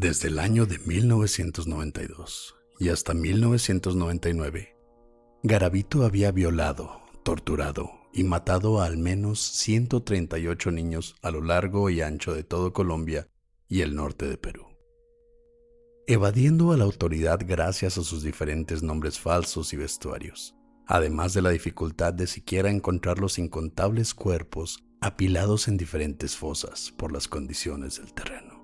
Desde el año de 1992 y hasta 1999, Garavito había violado, torturado y matado a al menos 138 niños a lo largo y ancho de todo Colombia y el norte de Perú. Evadiendo a la autoridad gracias a sus diferentes nombres falsos y vestuarios, además de la dificultad de siquiera encontrar los incontables cuerpos apilados en diferentes fosas por las condiciones del terreno.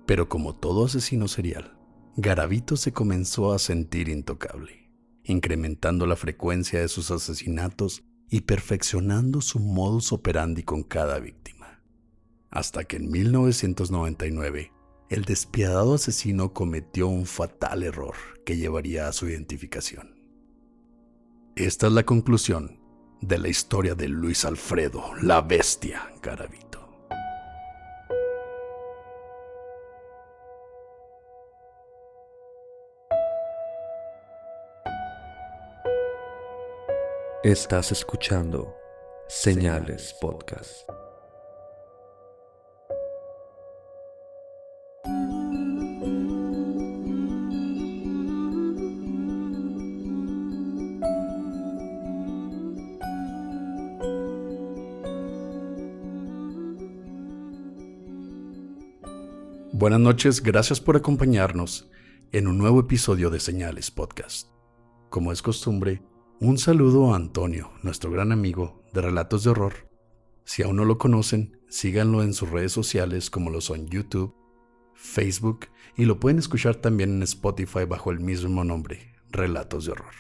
Pero como todo asesino serial, Garavito se comenzó a sentir intocable, incrementando la frecuencia de sus asesinatos y perfeccionando su modus operandi con cada víctima. Hasta que en 1999, el despiadado asesino cometió un fatal error que llevaría a su identificación. Esta es la conclusión de la historia de Luis Alfredo, la bestia Garavito. Estás escuchando Señales Podcast. Buenas noches, gracias por acompañarnos en un nuevo episodio de Señales Podcast. Como es costumbre, un saludo a Antonio, nuestro gran amigo de Relatos de Horror. Si aún no lo conocen, síganlo en sus redes sociales como lo son YouTube, Facebook y lo pueden escuchar también en Spotify bajo el mismo nombre, Relatos de Horror.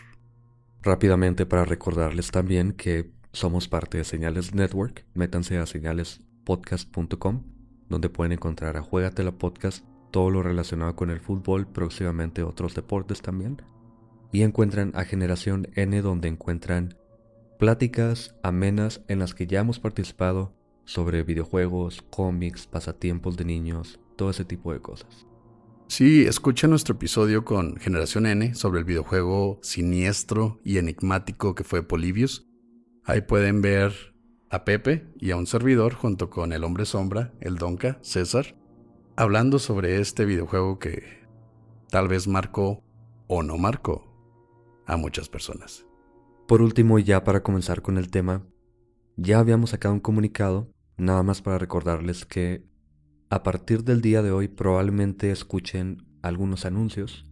Rápidamente para recordarles también que somos parte de Señales Network, métanse a señalespodcast.com, donde pueden encontrar a Juégatela Podcast, todo lo relacionado con el fútbol, próximamente otros deportes también. Y encuentran a Generación N, donde encuentran pláticas amenas en las que ya hemos participado sobre videojuegos, cómics, pasatiempos de niños, todo ese tipo de cosas. Sí, escucha nuestro episodio con Generación N sobre el videojuego siniestro y enigmático que fue Polybius. Ahí pueden ver a Pepe y a un servidor junto con el Hombre Sombra, el Donka, César, hablando sobre este videojuego que tal vez marcó o no marcó a muchas personas. Por último, y ya para comenzar con el tema, ya habíamos sacado un comunicado, nada más para recordarles que a partir del día de hoy probablemente escuchen algunos anuncios,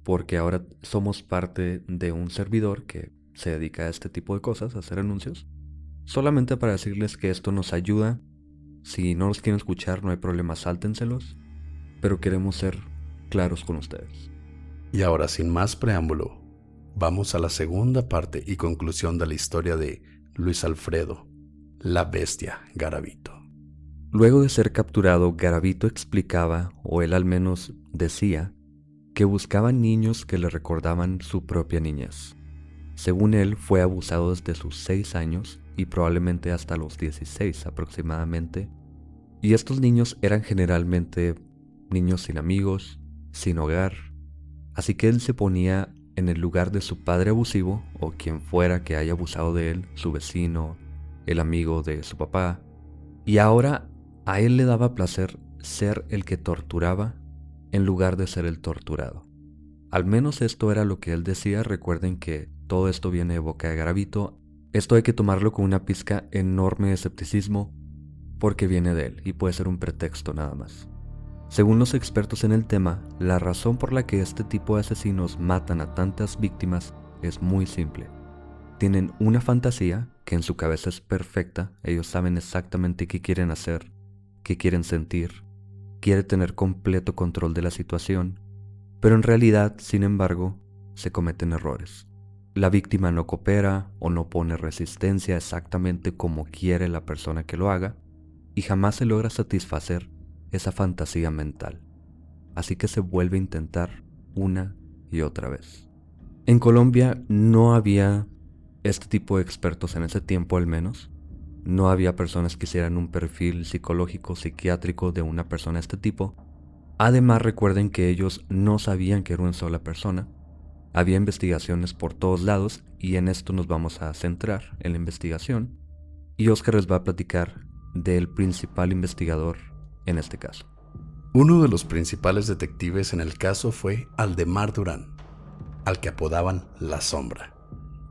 porque ahora somos parte de un servidor que se dedica a este tipo de cosas, a hacer anuncios. Solamente para decirles que esto nos ayuda. Si no los quieren escuchar, no hay problema, sáltenselos, pero queremos ser claros con ustedes. Y ahora, sin más preámbulo, vamos a la segunda parte y conclusión de la historia de Luis Alfredo, la bestia Garavito. Luego de ser capturado, Garavito explicaba, o él al menos decía, que buscaba niños que le recordaban su propia niñez. Según él, fue abusado desde sus 6 años y probablemente hasta los 16 aproximadamente. Y estos niños eran generalmente niños sin amigos, sin hogar. Así que él se ponía en el lugar de su padre abusivo o quien fuera que haya abusado de él, su vecino, el amigo de su papá. Y ahora a él le daba placer ser el que torturaba en lugar de ser el torturado. Al menos esto era lo que él decía. Recuerden que todo esto viene de boca de Garavito. Esto hay que tomarlo con una pizca enorme de escepticismo porque viene de él y puede ser un pretexto nada más. Según los expertos en el tema, la razón por la que este tipo de asesinos matan a tantas víctimas es muy simple. Tienen una fantasía que en su cabeza es perfecta, ellos saben exactamente qué quieren hacer, qué quieren sentir, quiere tener completo control de la situación, pero en realidad, sin embargo, se cometen errores. La víctima no coopera o no pone resistencia exactamente como quiere la persona que lo haga y jamás se logra satisfacer esa fantasía mental. Así que se vuelve a intentar una y otra vez. En Colombia no había este tipo de expertos en ese tiempo al menos. No había personas que hicieran un perfil psicológico, psiquiátrico de una persona de este tipo. Además, recuerden que ellos no sabían que era una sola persona. Había investigaciones por todos lados y en esto nos vamos a centrar en la investigación. Y Oscar les va a platicar del principal investigador en este caso. Uno de los principales detectives en el caso fue Aldemar Durán, al que apodaban La Sombra,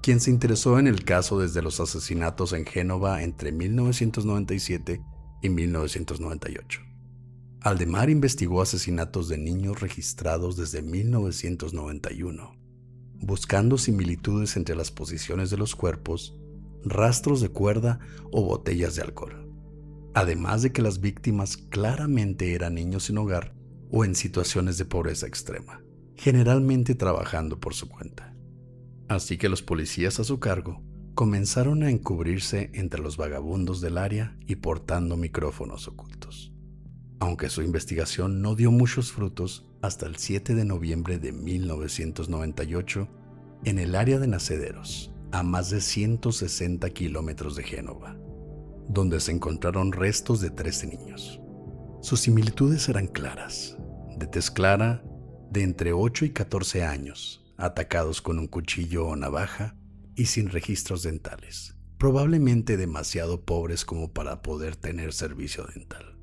quien se interesó en el caso desde los asesinatos en Génova entre 1997 y 1998. Aldemar investigó asesinatos de niños registrados desde 1991, buscando similitudes entre las posiciones de los cuerpos, rastros de cuerda o botellas de alcohol. Además de que las víctimas claramente eran niños sin hogar o en situaciones de pobreza extrema, generalmente trabajando por su cuenta. Así que los policías a su cargo comenzaron a encubrirse entre los vagabundos del área y portando micrófonos ocultos. Aunque su investigación no dio muchos frutos hasta el 7 de noviembre de 1998, en el área de Nacederos, a más de 160 kilómetros de Génova, donde se encontraron restos de 13 niños. Sus similitudes eran claras, de tez clara, de entre 8 y 14 años, atacados con un cuchillo o navaja y sin registros dentales, probablemente demasiado pobres como para poder tener servicio dental.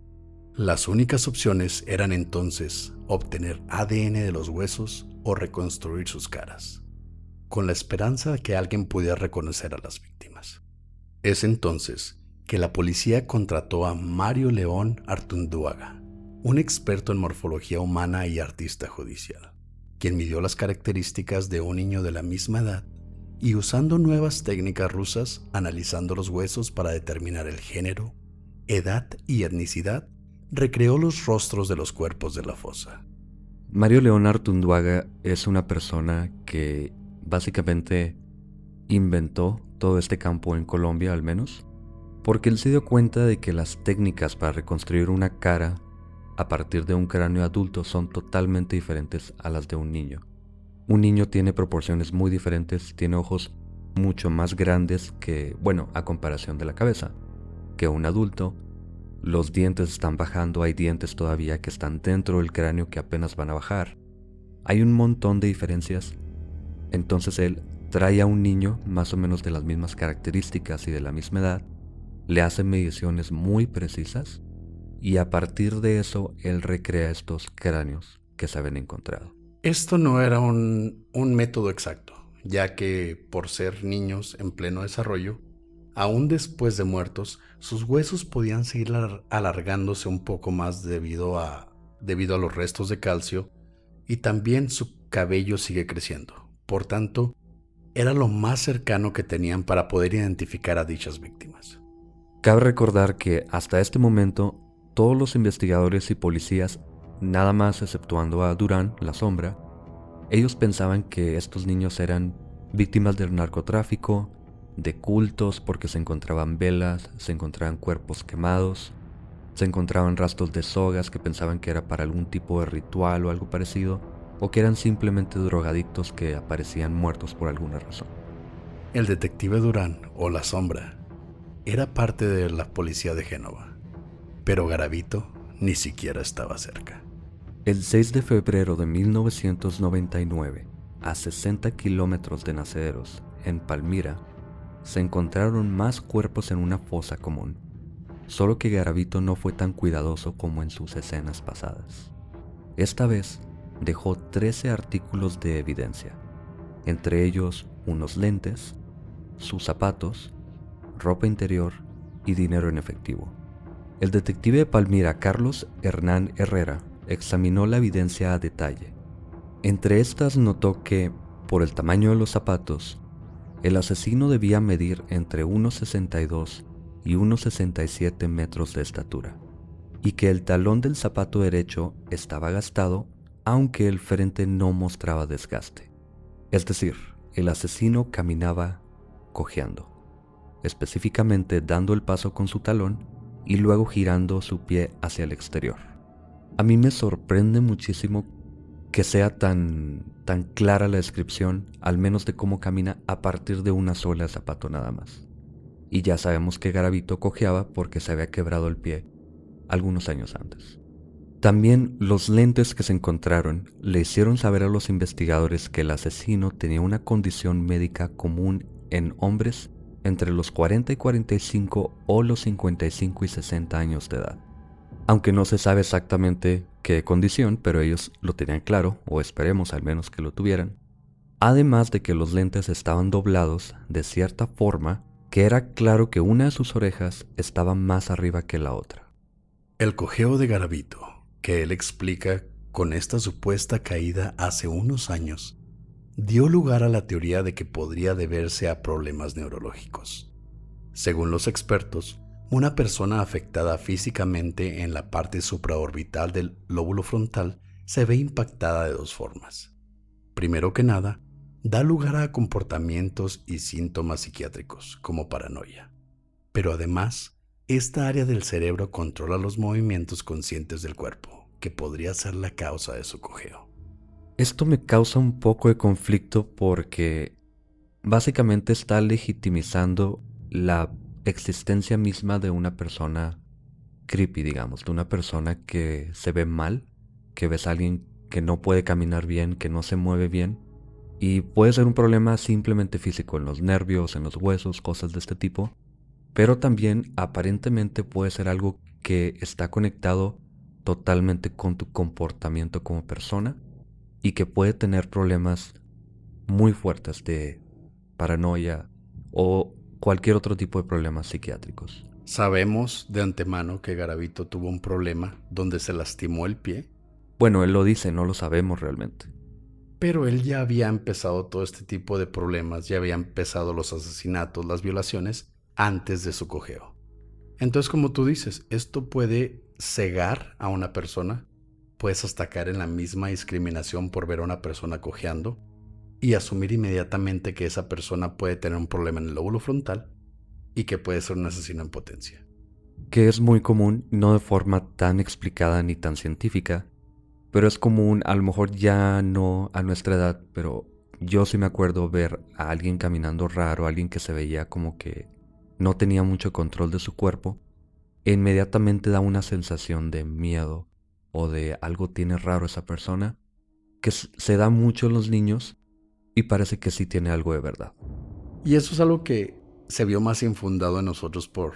Las únicas opciones eran entonces obtener ADN de los huesos o reconstruir sus caras, con la esperanza de que alguien pudiera reconocer a las víctimas. Es entonces que la policía contrató a Mario León Artunduaga, un experto en morfología humana y artista judicial, quien midió las características de un niño de la misma edad y, usando nuevas técnicas rusas, analizando los huesos para determinar el género, edad y etnicidad, recreó los rostros de los cuerpos de la fosa. Mario León Artunduaga es una persona que básicamente inventó todo este campo en Colombia, al menos, porque él se dio cuenta de que las técnicas para reconstruir una cara a partir de un cráneo adulto son totalmente diferentes a las de un niño. Un niño tiene proporciones muy diferentes, tiene ojos mucho más grandes que, a comparación de la cabeza, que un adulto. Los dientes están bajando, hay dientes todavía que están dentro del cráneo que apenas van a bajar. Hay un montón de diferencias. Entonces él trae a un niño más o menos de las mismas características y de la misma edad, le hace mediciones muy precisas y a partir de eso él recrea estos cráneos que se habían encontrado. Esto no era un método exacto, ya que por ser niños en pleno desarrollo, aún después de muertos, sus huesos podían seguir alargándose un poco más debido a los restos de calcio, y también su cabello sigue creciendo. Por tanto, era lo más cercano que tenían para poder identificar a dichas víctimas. Cabe recordar que hasta este momento todos los investigadores y policías, nada más exceptuando a Durán, La Sombra, ellos pensaban que estos niños eran víctimas del narcotráfico, de cultos porque se encontraban velas, se encontraban cuerpos quemados, se encontraban rastros de sogas que pensaban que era para algún tipo de ritual o algo parecido, o que eran simplemente drogadictos que aparecían muertos por alguna razón. El detective Durán, o La Sombra, era parte de la policía de Génova, pero Garavito ni siquiera estaba cerca. El 6 de febrero de 1999, a 60 kilómetros de Nacederos, en Palmira, se encontraron más cuerpos en una fosa común, solo que Garavito no fue tan cuidadoso como en sus escenas pasadas. Esta vez dejó 13 artículos de evidencia, entre ellos unos lentes, sus zapatos, ropa interior y dinero en efectivo. El detective de Palmira, Carlos Hernán Herrera, examinó la evidencia a detalle. Entre estas notó que, por el tamaño de los zapatos, el asesino debía medir entre 1,62 y 1,67 metros de estatura, y que el talón del zapato derecho estaba gastado, aunque el frente no mostraba desgaste. Es decir, el asesino caminaba cojeando, específicamente dando el paso con su talón y luego girando su pie hacia el exterior. A mí me sorprende muchísimo que sea tan clara la descripción, al menos de cómo camina a partir de una sola de zapato nada más. Y ya sabemos que Garavito cojeaba porque se había quebrado el pie algunos años antes. También los lentes que se encontraron le hicieron saber a los investigadores que el asesino tenía una condición médica común en hombres entre los 40 y 45 o los 55 y 60 años de edad. aunque no se sabe exactamente qué condición, pero ellos lo tenían claro, o esperemos al menos que lo tuvieran. Además de que los lentes estaban doblados de cierta forma que era claro que una de sus orejas estaba más arriba que la otra. El cojeo de Garavito, que él explica con esta supuesta caída hace unos años, dio lugar a la teoría de que podría deberse a problemas neurológicos. Según los expertos, una persona afectada físicamente en la parte supraorbital del lóbulo frontal se ve impactada de dos formas. Primero que nada, da lugar a comportamientos y síntomas psiquiátricos, como paranoia. Pero además, esta área del cerebro controla los movimientos conscientes del cuerpo, que podría ser la causa de su cojeo. Esto me causa un poco de conflicto porque básicamente está legitimizando la existencia misma de una persona creepy, digamos, de una persona que se ve mal, que ves a alguien que no puede caminar bien, que no se mueve bien, y puede ser un problema simplemente físico en los nervios, en los huesos, cosas de este tipo, pero también aparentemente puede ser algo que está conectado totalmente con tu comportamiento como persona y que puede tener problemas muy fuertes de paranoia o cualquier otro tipo de problemas psiquiátricos. Sabemos de antemano que Garavito tuvo un problema donde se lastimó el pie. Bueno, él lo dice, no lo sabemos realmente. Pero él ya había empezado todo este tipo de problemas, ya había empezado los asesinatos, las violaciones, antes de su cojeo. Entonces, como tú dices, esto puede cegar a una persona, puedes hasta caer en la misma discriminación por ver a una persona cojeando y asumir inmediatamente que esa persona puede tener un problema en el lóbulo frontal y que puede ser un asesino en potencia. Que es muy común, no de forma tan explicada ni tan científica, pero es común, a lo mejor ya no a nuestra edad, pero yo sí me acuerdo ver a alguien caminando raro, alguien que se veía como que no tenía mucho control de su cuerpo, e inmediatamente da una sensación de miedo o de algo tiene raro esa persona, que se da mucho en los niños y parece que sí tiene algo de verdad. Y eso es algo que se vio más infundado en nosotros por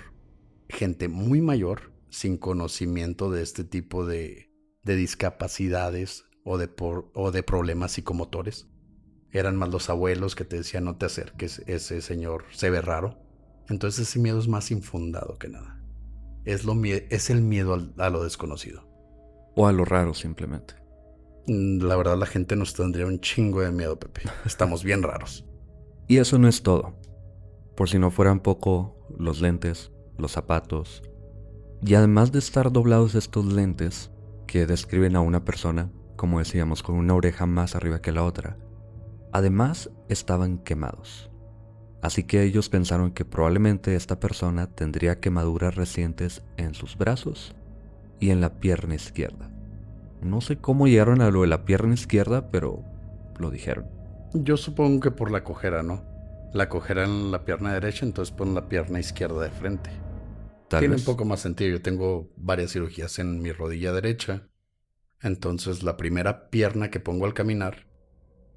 gente muy mayor, sin conocimiento de este tipo de discapacidades o de problemas psicomotores. Eran más los abuelos que te decían no te acerques, ese señor se ve raro. Entonces ese miedo es más infundado que nada. Es el miedo a lo desconocido. O a lo raro simplemente. La verdad la gente nos tendría un chingo de miedo, Pepe. Estamos bien raros. Y eso no es todo. Por si no fueran poco, los lentes, los zapatos. Y además de estar doblados estos lentes, que describen a una persona, como decíamos, con una oreja más arriba que la otra, además estaban quemados. Así que ellos pensaron que probablemente esta persona tendría quemaduras recientes en sus brazos y en la pierna izquierda. No sé cómo llegaron a lo de la pierna izquierda, pero lo dijeron. Yo supongo que por la cojera, ¿no? La cojera en la pierna derecha, entonces pon la pierna izquierda de frente. Tiene un poco más sentido. Yo tengo varias cirugías en mi rodilla derecha. Entonces la primera pierna que pongo al caminar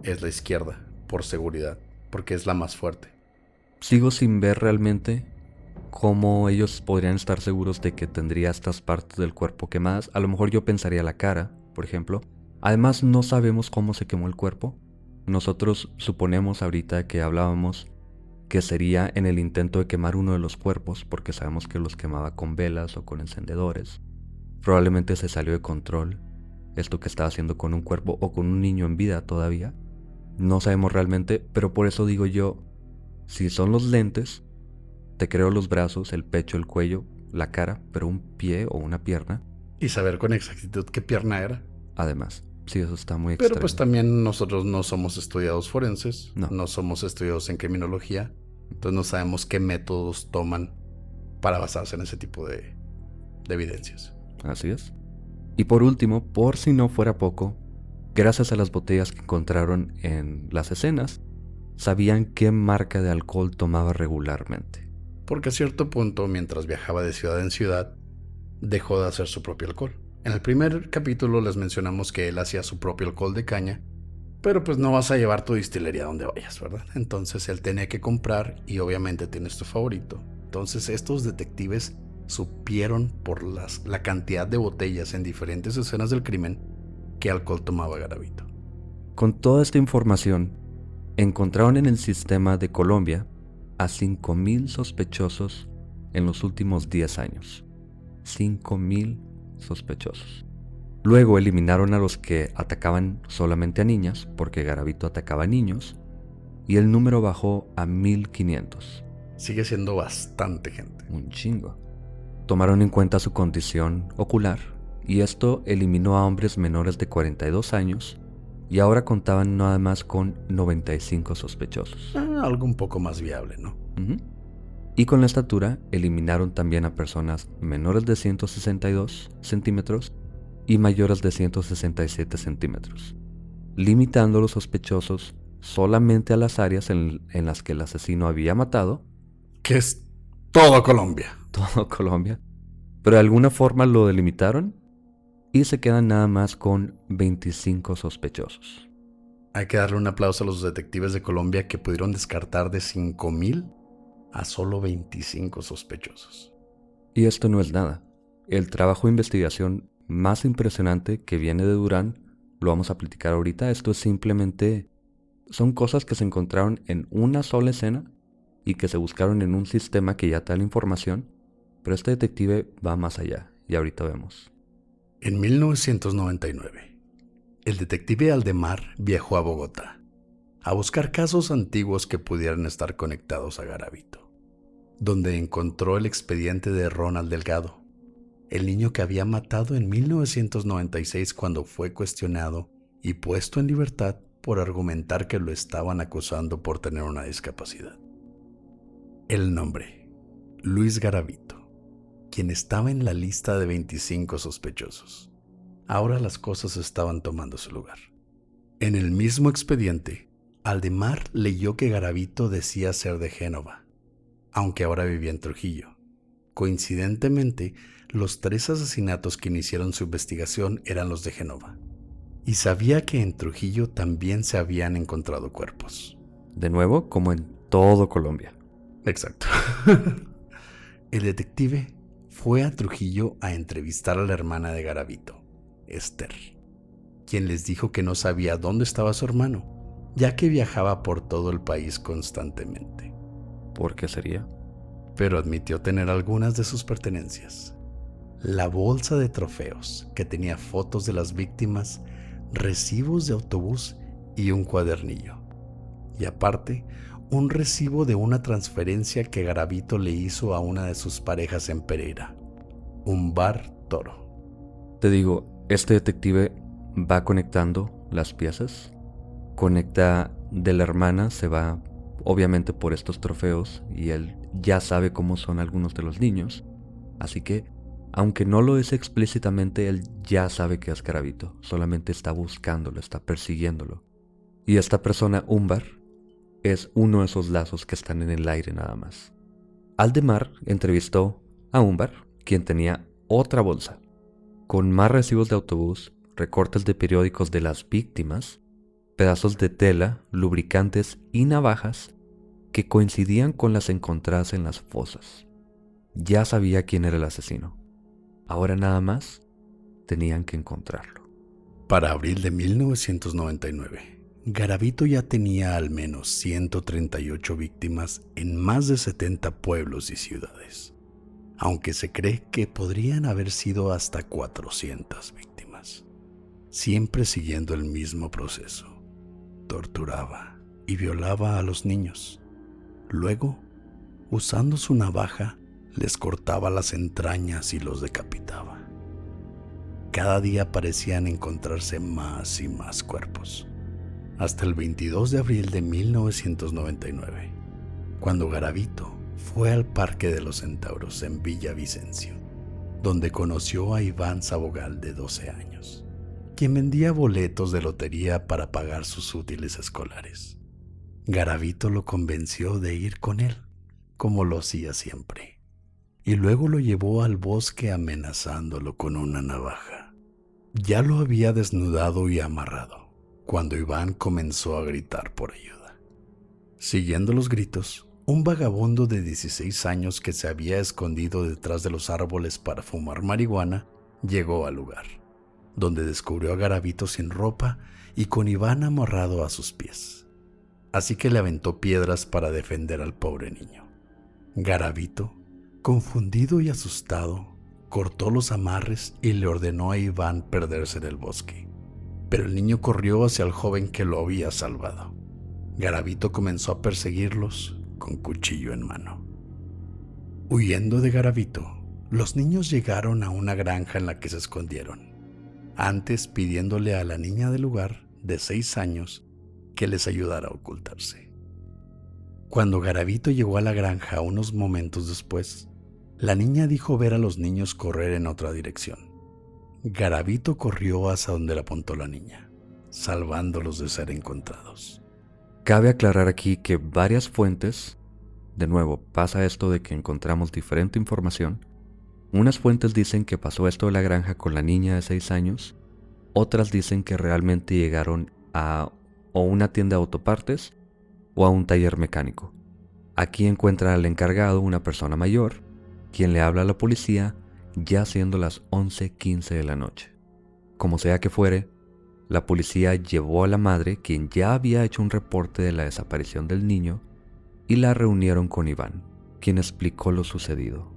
es la izquierda, por seguridad, porque es la más fuerte. Sigo sin ver realmente cómo ellos podrían estar seguros de que tendría estas partes del cuerpo quemadas. A lo mejor yo pensaría la cara, por ejemplo. Además no sabemos cómo se quemó el cuerpo. Nosotros suponemos ahorita que hablábamos que sería en el intento de quemar uno de los cuerpos, porque sabemos que los quemaba con velas o con encendedores. Probablemente se salió de control esto que estaba haciendo con un cuerpo o con un niño en vida todavía. No sabemos realmente, pero por eso digo yo, si son los lentes, te creo los brazos, el pecho, el cuello, la cara, pero un pie o una pierna. Y saber con exactitud qué pierna era. Además, sí, eso está muy Pero extraño. pues también nosotros no somos estudiados forenses, No. no somos estudiados en criminología, entonces no sabemos qué métodos toman para basarse en ese tipo de evidencias. Así es. Y por último, por si no fuera poco, gracias a las botellas que encontraron en las escenas, sabían qué marca de alcohol tomaba regularmente. Porque a cierto punto, mientras viajaba de ciudad en ciudad, dejó de hacer su propio alcohol. En el primer capítulo les mencionamos que él hacía su propio alcohol de caña, pero pues no vas a llevar tu distillería donde vayas, ¿verdad? Entonces él tenía que comprar y obviamente tienes tu favorito. Entonces estos detectives supieron por la cantidad de botellas en diferentes escenas del crimen qué alcohol tomaba Garavito. Con toda esta información, encontraron en el sistema de Colombia a 5,000 sospechosos en los últimos 10 años. 5,000 sospechosos. Luego eliminaron a los que atacaban solamente a niñas, porque Garavito atacaba a niños, y el número bajó a 1,500. Sigue siendo bastante gente. Un chingo. Tomaron en cuenta su condición ocular, y esto eliminó a hombres menores de 42 años, y ahora contaban nada más con 95 sospechosos. Algo un poco más viable, ¿no? Y con la estatura, eliminaron también a personas menores de 162 centímetros y mayores de 167 centímetros, limitando a los sospechosos solamente a las áreas en las que el asesino había matado. Que es todo Colombia. Todo Colombia. Pero de alguna forma lo delimitaron y se quedan nada más con 25 sospechosos. Hay que darle un aplauso a los detectives de Colombia que pudieron descartar de 5,000 a solo 25 sospechosos. Y esto no es nada. El trabajo de investigación más impresionante que viene de Durán, lo vamos a platicar ahorita. Esto es simplemente, son cosas que se encontraron en una sola escena y que se buscaron en un sistema que ya te da la información, pero este detective va más allá y ahorita vemos. En 1999, el detective Aldemar viajó a Bogotá a buscar casos antiguos que pudieran estar conectados a Garavito, donde encontró el expediente de Ronald Delgado, el niño que había matado en 1996 cuando fue cuestionado y puesto en libertad por argumentar que lo estaban acusando por tener una discapacidad. El nombre, Luis Garavito, quien estaba en la lista de 25 sospechosos. Ahora las cosas estaban tomando su lugar. En el mismo expediente, Aldemar leyó que Garavito decía ser de Génova, aunque ahora vivía en Trujillo. Coincidentemente, los 3 asesinatos que iniciaron su investigación eran los de Génova, y sabía que en Trujillo también se habían encontrado cuerpos. De nuevo, como en todo Colombia. Exacto. El detective fue a Trujillo a entrevistar a la hermana de Garavito, Esther, quien les dijo que no sabía dónde estaba su hermano, ya que viajaba por todo el país constantemente. ¿Por qué sería? Pero admitió tener algunas de sus pertenencias. La bolsa de trofeos, que tenía fotos de las víctimas, recibos de autobús y un cuadernillo. Y aparte, un recibo de una transferencia que Garavito le hizo a una de sus parejas en Pereira, un bar Toro. Te digo, este detective va conectando las piezas. Conecta de la hermana, se va obviamente por estos trofeos y él ya sabe cómo son algunos de los niños. Así que, aunque no lo dice explícitamente, él ya sabe que es Garavito. Solamente está buscándolo, está persiguiéndolo. Y esta persona, Umbar, es uno de esos lazos que están en el aire nada más. Aldemar entrevistó a Umbar, quien tenía otra bolsa, con más recibos de autobús, recortes de periódicos de las víctimas, pedazos de tela, lubricantes y navajas que coincidían con las encontradas en las fosas. Ya sabía quién era el asesino. Ahora nada más tenían que encontrarlo. Para abril de 1999, Garavito ya tenía al menos 138 víctimas en más de 70 pueblos y ciudades, aunque se cree que podrían haber sido hasta 400 víctimas, siempre siguiendo el mismo proceso. Torturaba y violaba a los niños. Luego, usando su navaja, les cortaba las entrañas y los decapitaba. Cada día parecían encontrarse más y más cuerpos, hasta el 22 de abril de 1999, cuando Garavito fue al Parque de los Centauros en Villavicencio, donde conoció a Iván Sabogal, de 12 años, quien vendía boletos de lotería para pagar sus útiles escolares. Garavito lo convenció de ir con él, como lo hacía siempre, y luego lo llevó al bosque amenazándolo con una navaja. Ya lo había desnudado y amarrado cuando Iván comenzó a gritar por ayuda. Siguiendo los gritos, Un vagabundo de 16 años que se había escondido detrás de los árboles para fumar marihuana llegó al lugar, donde descubrió a Garavito sin ropa y con Iván amarrado a sus pies. Así que le aventó piedras para defender al pobre niño. Garavito, confundido y asustado, cortó los amarres y le ordenó a Iván perderse en el bosque. Pero el niño corrió hacia el joven que lo había salvado. Garavito comenzó a perseguirlos con cuchillo en mano. Huyendo de Garavito, los niños llegaron a una granja en la que se escondieron, antes pidiéndole a la niña del lugar, de 6 años, que les ayudara a ocultarse. Cuando Garavito llegó a la granja unos momentos después, la niña dijo ver a los niños correr en otra dirección. Garavito corrió hacia donde le apuntó la niña, salvándolos de ser encontrados. Cabe aclarar aquí que varias fuentes, de nuevo, pasa esto de que encontramos diferente información. Unas fuentes dicen que pasó esto de la granja con la niña de 6 años, otras dicen que realmente llegaron a o una tienda de autopartes o a un taller mecánico. Aquí encuentran al encargado, una persona mayor, quien le habla a la policía ya siendo las 11:15 de la noche. Como sea que fuere, la policía llevó a la madre, quien ya había hecho un reporte de la desaparición del niño, y la reunieron con Iván, quien explicó lo sucedido.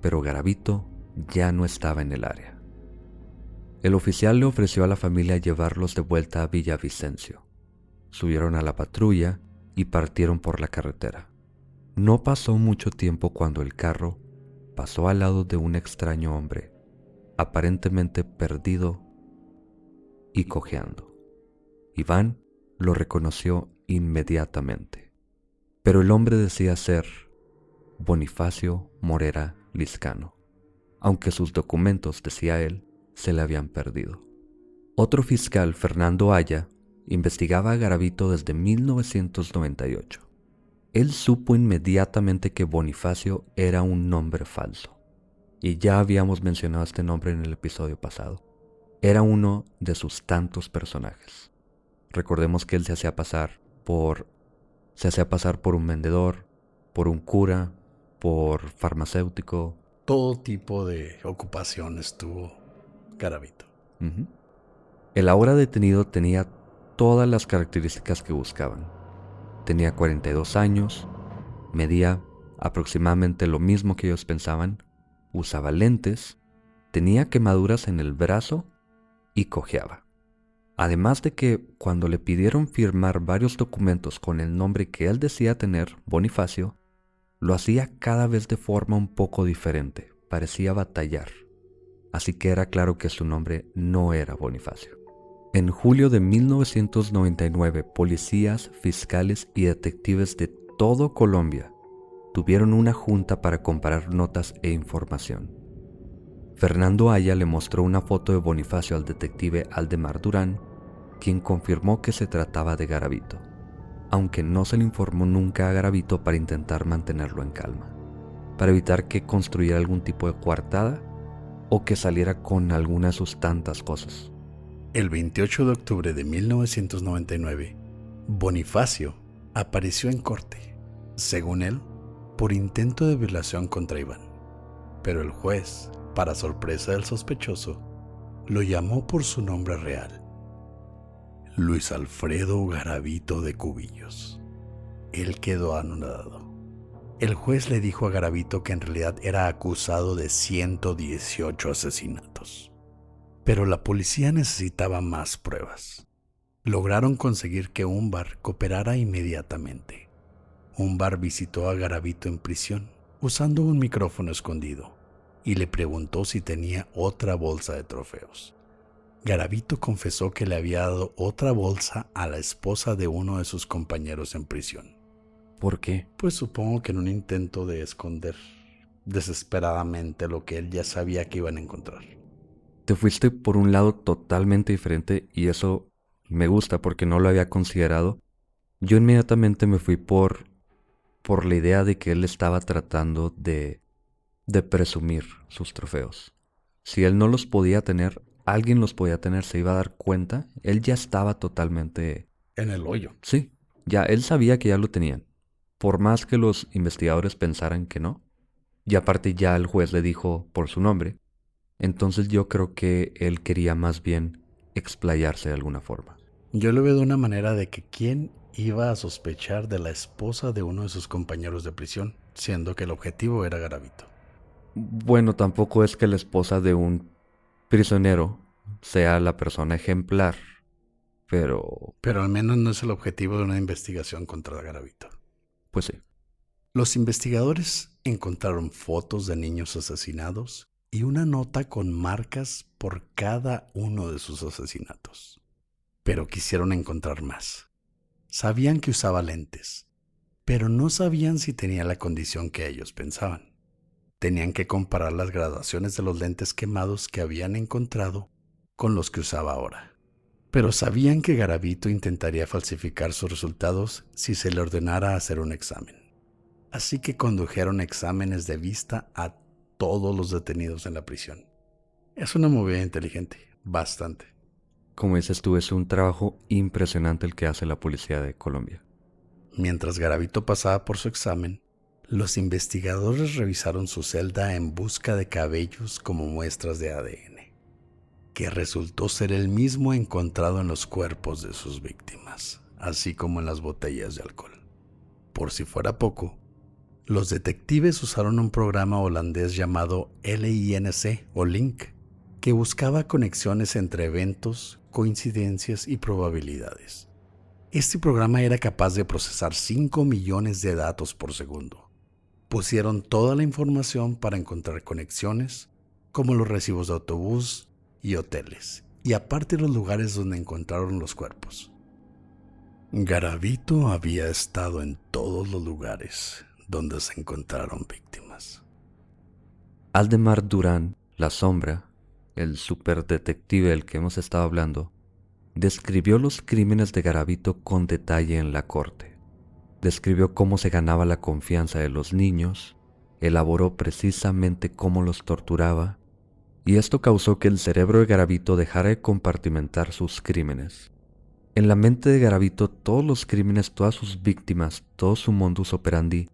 Pero Garavito ya no estaba en el área. El oficial le ofreció a la familia llevarlos de vuelta a Villavicencio. Subieron a la patrulla y partieron por la carretera. No pasó mucho tiempo cuando el carro pasó al lado de un extraño hombre, aparentemente perdido y cojeando. Iván lo reconoció inmediatamente, pero el hombre decía ser Bonifacio Morera Lizcano, aunque sus documentos, decía él, se le habían perdido. Otro fiscal, Fernando Aya, investigaba a Garavito desde 1998. Él supo inmediatamente que Bonifacio era un nombre falso, y ya habíamos mencionado este nombre en el episodio pasado. Era uno de sus tantos personajes. Recordemos que él se hacía pasar por un vendedor, por un cura, por farmacéutico. Todo tipo de ocupaciones tuvo Garavito. El ahora detenido tenía todas las características que buscaban. Tenía 42 años, medía aproximadamente lo mismo que ellos pensaban, usaba lentes, tenía quemaduras en el brazo y cojeaba. Además de que cuando le pidieron firmar varios documentos con el nombre que él decía tener, Bonifacio, lo hacía cada vez de forma un poco diferente, parecía batallar. Así que era claro que su nombre no era Bonifacio. En julio de 1999, policías, fiscales y detectives de todo Colombia tuvieron una junta para comparar notas e información. Fernando Aya le mostró una foto de Bonifacio al detective Aldemar Durán, quien confirmó que se trataba de Garavito, aunque no se le informó nunca a Garavito para intentar mantenerlo en calma, para evitar que construyera algún tipo de coartada o que saliera con alguna de sus tantas cosas. El 28 de octubre de 1999, Bonifacio apareció en corte, según él, por intento de violación contra Iván. Pero el juez, para sorpresa del sospechoso, lo llamó por su nombre real: Luis Alfredo Garavito de Cubillos. Él quedó anonadado. El juez le dijo a Garavito que en realidad era acusado de 118 asesinatos. Pero la policía necesitaba más pruebas. Lograron conseguir que Umbar cooperara inmediatamente. Umbar visitó a Garavito en prisión usando un micrófono escondido y le preguntó si tenía otra bolsa de trofeos. Garavito confesó que le había dado otra bolsa a la esposa de uno de sus compañeros en prisión. ¿Por qué? Pues supongo que en un intento de esconder desesperadamente lo que él ya sabía que iban a encontrar. Te fuiste por un lado totalmente diferente y eso me gusta porque no lo había considerado. Yo inmediatamente me fui por la idea de que él estaba tratando de presumir sus trofeos. Si él no los podía tener, alguien los podía tener, se iba a dar cuenta. Él ya estaba totalmente en el hoyo. Sí, ya él sabía que ya lo tenían. por más que los investigadores pensaran que no, y aparte ya el juez le dijo por su nombre, entonces yo creo que él quería más bien explayarse de alguna forma. Yo lo veo de una manera de que quién iba a sospechar de la esposa de uno de sus compañeros de prisión, siendo que el objetivo era Garavito. Bueno, tampoco es que la esposa de un prisionero sea la persona ejemplar, pero Pero al menos no es el objetivo de una investigación contra Garavito. pues sí. Los investigadores encontraron fotos de niños asesinados y una nota con marcas por cada uno de sus asesinatos. Pero quisieron encontrar más. Sabían que usaba lentes, pero no sabían si tenía la condición que ellos pensaban. Tenían que comparar las graduaciones de los lentes quemados que habían encontrado con los que usaba ahora. Pero sabían que Garavito intentaría falsificar sus resultados si se le ordenara hacer un examen. Así que condujeron exámenes de vista a todos los detenidos en la prisión. Es una movida inteligente, bastante. Como dices tú, es un trabajo impresionante el que hace la policía de Colombia. Mientras Garavito pasaba por su examen, los investigadores revisaron su celda en busca de cabellos como muestras de ADN, que resultó ser el mismo encontrado en los cuerpos de sus víctimas, así como en las botellas de alcohol. Por si fuera poco, los detectives usaron un programa holandés llamado LINC o LINC, que buscaba conexiones entre eventos, coincidencias y probabilidades. Este programa era capaz de procesar 5 millones de datos por segundo. Pusieron toda la información para encontrar conexiones, como los recibos de autobús y hoteles, y aparte los lugares donde encontraron los cuerpos. Garavito había estado en todos los lugares donde se encontraron víctimas. Aldemar Durán, la sombra, el superdetective del que hemos estado hablando, describió los crímenes de Garavito con detalle en la corte. Describió cómo se ganaba la confianza de los niños, elaboró precisamente cómo los torturaba, y esto causó que el cerebro de Garavito dejara de compartimentar sus crímenes. En la mente de Garavito, todos los crímenes, todas sus víctimas, todo su modus operandi,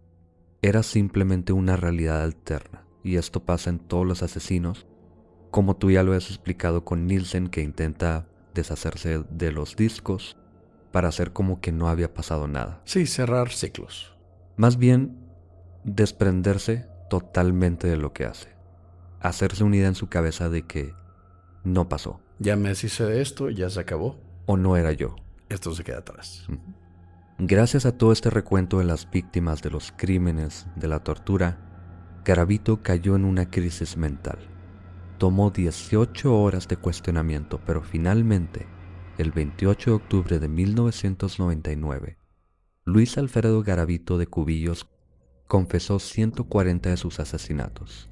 era simplemente una realidad alterna, y esto pasa en todos los asesinos, como tú ya lo has explicado con Nielsen, que intenta deshacerse de los discos para hacer como que no había pasado nada. Sí, cerrar ciclos. Más bien, desprenderse totalmente de lo que hace. Hacerse una idea en su cabeza de que no pasó. Ya me deshice de esto, ya se acabó. O no era yo. Esto se queda atrás. Gracias a todo este recuento de las víctimas de los crímenes, de la tortura, Garavito cayó en una crisis mental. Tomó 18 horas de cuestionamiento, pero finalmente, el 28 de octubre de 1999, Luis Alfredo Garavito de Cubillos confesó 140 de sus asesinatos,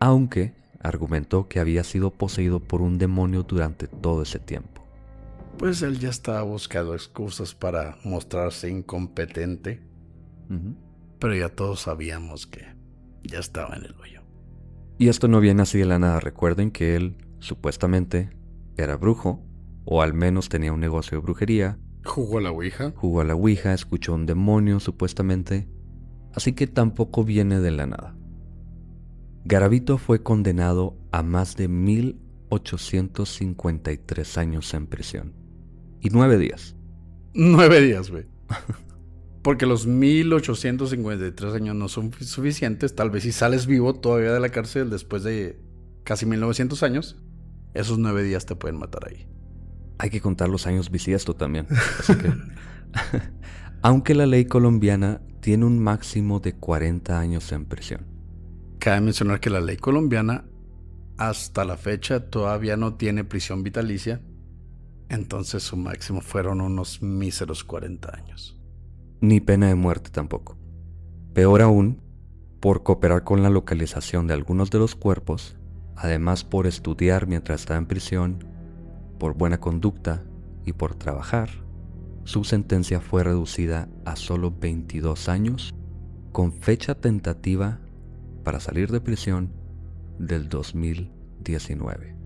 aunque argumentó que había sido poseído por un demonio durante todo ese tiempo. Pues él ya estaba buscando excusas para mostrarse incompetente, pero ya todos sabíamos que ya estaba en el hoyo. Y esto no viene así de la nada. Recuerden que él supuestamente era brujo, o al menos tenía un negocio de brujería. ¿Jugó a la ouija? Jugó a la ouija, escuchó un demonio supuestamente, así que tampoco viene de la nada. Garavito fue condenado a más de 1853 años en prisión. Y 9 días. 9 días, güey. Porque los 1853 años no son suficientes. Tal vez si sales vivo todavía de la cárcel después de casi 1900 años, esos 9 días te pueden matar ahí. Hay que contar los años bisiesto también. Así que, aunque la ley colombiana tiene un máximo de 40 años en prisión. Cabe mencionar que la ley colombiana hasta la fecha todavía no tiene prisión vitalicia. Entonces su máximo fueron unos míseros 40 años. Ni pena de muerte tampoco. Peor aún, por cooperar con la localización de algunos de los cuerpos, además por estudiar mientras estaba en prisión, por buena conducta y por trabajar, su sentencia fue reducida a solo 22 años, con fecha tentativa para salir de prisión del 2019.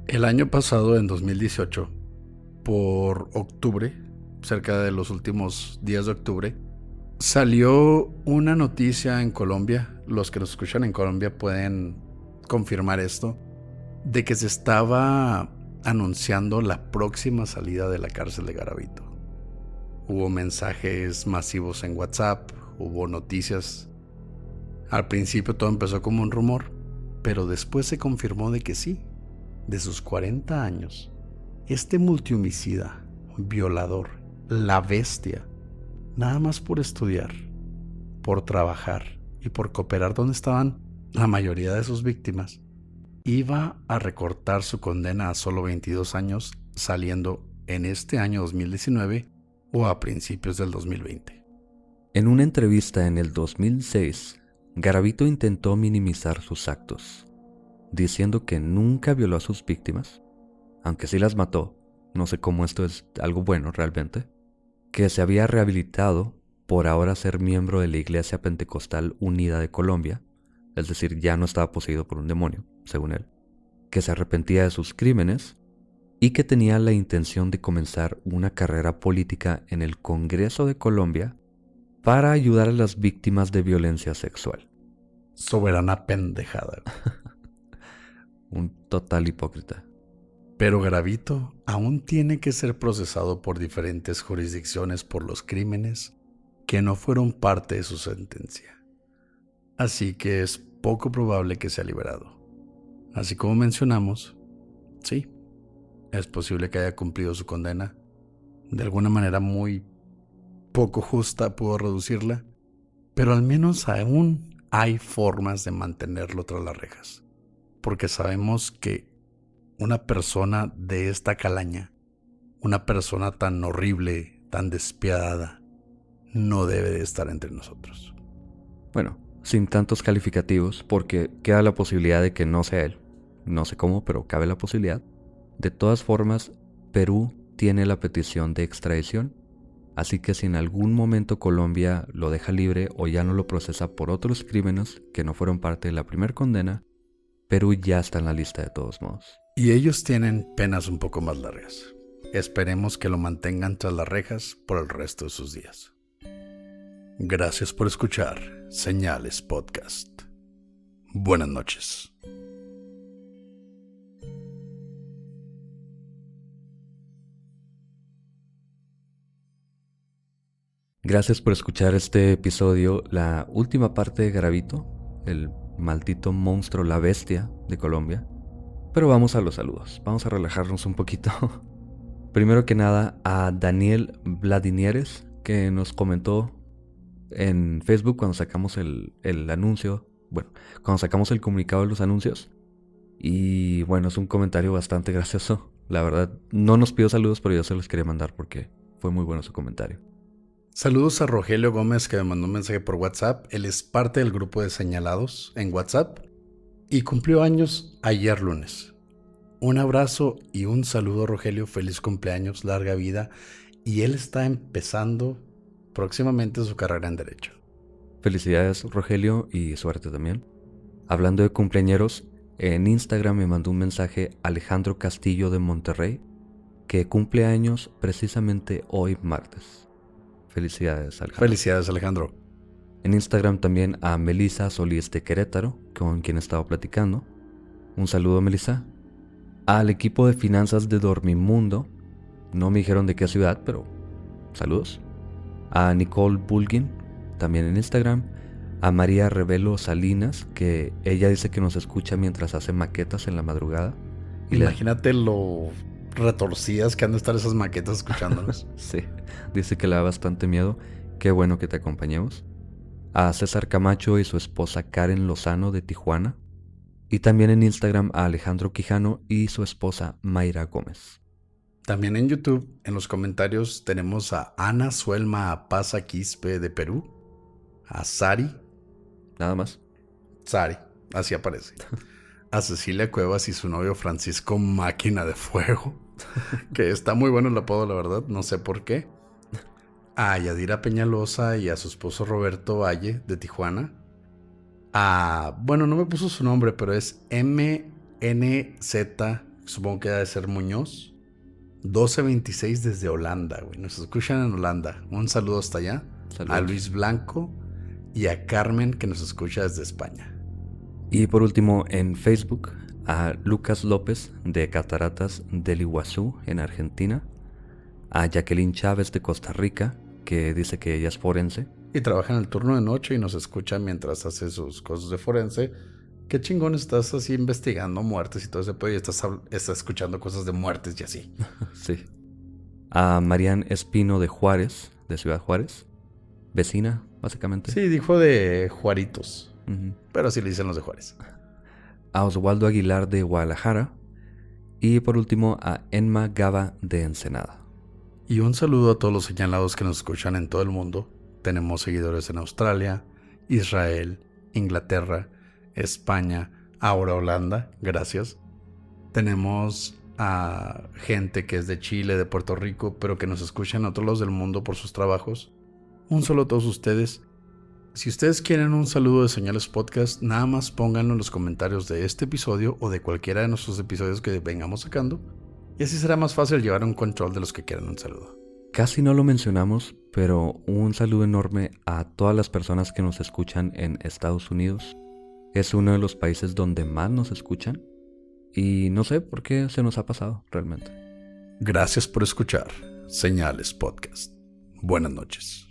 El año pasado, en 2018, por octubre, cerca de los últimos días de octubre, Salió una noticia en Colombia, los que nos escuchan en Colombia pueden confirmar esto, de que se estaba anunciando la próxima salida de la cárcel de Garavito. Hubo mensajes masivos en WhatsApp, hubo noticias. Al principio todo empezó como un rumor, pero después se confirmó de que sí, de sus 40 años, este multihomicida, violador, la bestia, nada más por estudiar, por trabajar y por cooperar donde estaban la mayoría de sus víctimas, iba a recortar su condena a solo 22 años, saliendo en este año 2019 o a principios del 2020. En una entrevista en el 2006, Garavito intentó minimizar sus actos, diciendo que nunca violó a sus víctimas, aunque sí las mató, no sé cómo esto es algo bueno realmente, que se había rehabilitado por ahora ser miembro de la Iglesia Pentecostal Unida de Colombia, es decir, ya no estaba poseído por un demonio, según él, que se arrepentía de sus crímenes y que tenía la intención de comenzar una carrera política en el Congreso de Colombia para ayudar a las víctimas de violencia sexual. Soberana pendejada. Un total hipócrita. Pero Garavito aún tiene que ser procesado por diferentes jurisdicciones por los crímenes que no fueron parte de su sentencia. Así que es poco probable que sea liberado. Así como mencionamos, sí, es posible que haya cumplido su condena. De alguna manera muy poco justa pudo reducirla, pero al menos aún hay formas de mantenerlo tras las rejas. Porque sabemos que una persona de esta calaña, una persona tan horrible, tan despiadada, no debe de estar entre nosotros. Bueno, sin tantos calificativos, porque queda la posibilidad de que no sea él. No sé cómo, pero cabe la posibilidad. De todas formas, Perú tiene la petición de extradición, así que si en algún momento Colombia lo deja libre o ya no lo procesa por otros crímenes que no fueron parte de la primera condena, Perú ya está en la lista de todos modos. Y ellos tienen penas un poco más largas. Esperemos que lo mantengan tras las rejas por el resto de sus días. Gracias por escuchar Señales Podcast. Buenas noches. Gracias por escuchar este episodio, la última parte de Garavito, el maldito monstruo, la bestia de Colombia. Pero vamos a los saludos, vamos a relajarnos un poquito. Primero que nada a Daniel Vladinieres, que nos comentó en Facebook cuando sacamos el anuncio, cuando sacamos el comunicado de los anuncios. Y bueno, es un comentario bastante gracioso. La verdad, no nos pidió saludos, pero yo se los quería mandar porque fue muy bueno su comentario. Saludos a Rogelio Gómez, que me mandó un mensaje por WhatsApp. Él es parte del grupo de señalados en WhatsApp y cumplió años ayer lunes. Un abrazo y un saludo, Rogelio. Feliz cumpleaños, larga vida. Y él está empezando próximamente su carrera en Derecho. Felicidades, Rogelio, y suerte también. Hablando de cumpleañeros, en Instagram me mandó un mensaje Alejandro Castillo de Monterrey, que cumple años precisamente hoy martes. Felicidades, Alejandro. Felicidades, Alejandro. En Instagram también a Melissa Solís de Querétaro, con quien he estado platicando. Un saludo, Melissa. Al equipo de finanzas de Dormimundo, no me dijeron de qué ciudad, pero saludos. A Nicole Bulgin, también en Instagram. A María Revelo Salinas, que ella dice que nos escucha mientras hace maquetas en la madrugada. Imagínate lo retorcidas que han de estar esas maquetas escuchándonos. Sí, dice que le da bastante miedo. Qué bueno que te acompañemos. A César Camacho y su esposa Karen Lozano de Tijuana. Y también en Instagram a Alejandro Quijano y su esposa Mayra Gómez. También en YouTube, en los comentarios, tenemos a Ana Suelma Paza Quispe de Perú. A Sari. Nada más. Sari, así aparece. A Cecilia Cuevas y su novio Francisco Máquina de Fuego. Que está muy bueno el apodo, la verdad, no sé por qué. A Yadira Peñalosa y a su esposo Roberto Valle de Tijuana. No me puso su nombre, pero es MNZ, supongo que debe ser Muñoz, 1226 desde Holanda, güey. Nos escuchan en Holanda. Un saludo hasta allá. Saludos. a Luis Blanco y a Carmen, que nos escucha desde España. Y por último, en Facebook, a Lucas López de Cataratas del Iguazú, en Argentina. A Jacqueline Chávez de Costa Rica, que dice que ella es forense. Y trabaja en el turno de noche y nos escucha mientras hace sus cosas de forense. Qué chingón, estás así investigando muertes y todo ese pedo y estás escuchando cosas de muertes y así. Sí. A Marian Espino de Juárez, de Ciudad Juárez. Vecina, básicamente. Sí, dijo de Juaritos, Ujú. pero así le dicen los de Juárez. A Oswaldo Aguilar de Guadalajara. Y por último, a Enma Gaba de Ensenada. Y un saludo a todos los señalados que nos escuchan en todo el mundo. Tenemos seguidores en Australia, Israel, Inglaterra, España, ahora Holanda, gracias. Tenemos a gente que es de Chile, de Puerto Rico, pero que nos escucha en otros lados del mundo por sus trabajos. Un saludo a todos ustedes. Si ustedes quieren un saludo de Señales Podcast, nada más pónganlo en los comentarios de este episodio o de cualquiera de nuestros episodios que vengamos sacando. Y así será más fácil llevar un control de los que quieran un saludo. Casi no lo mencionamos, pero un saludo enorme a todas las personas que nos escuchan en Estados Unidos. Es uno de los países donde más nos escuchan y no sé por qué se nos ha pasado realmente. Gracias por escuchar Señales Podcast. Buenas noches.